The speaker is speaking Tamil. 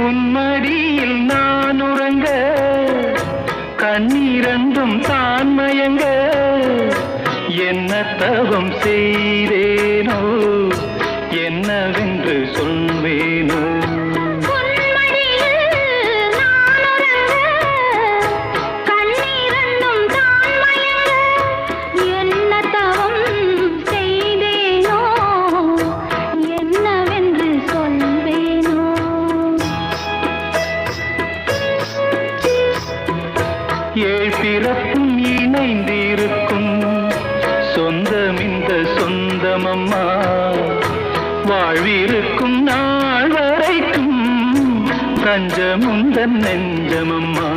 உன்மடியில் நான் உறங்க கண்ணீரண்டும் தான் மயங்க என்ன தவம் செய்தேனோ என்னவென்று சொல்வேனோ ஏழ் பிறப்பும் இணைந்திருக்கும் சொந்தம் இந்த சொந்தமம்மா வாழ்விருக்கும் நாள் வரைக்கும் தஞ்சமுந்தன் நெஞ்சமம்மா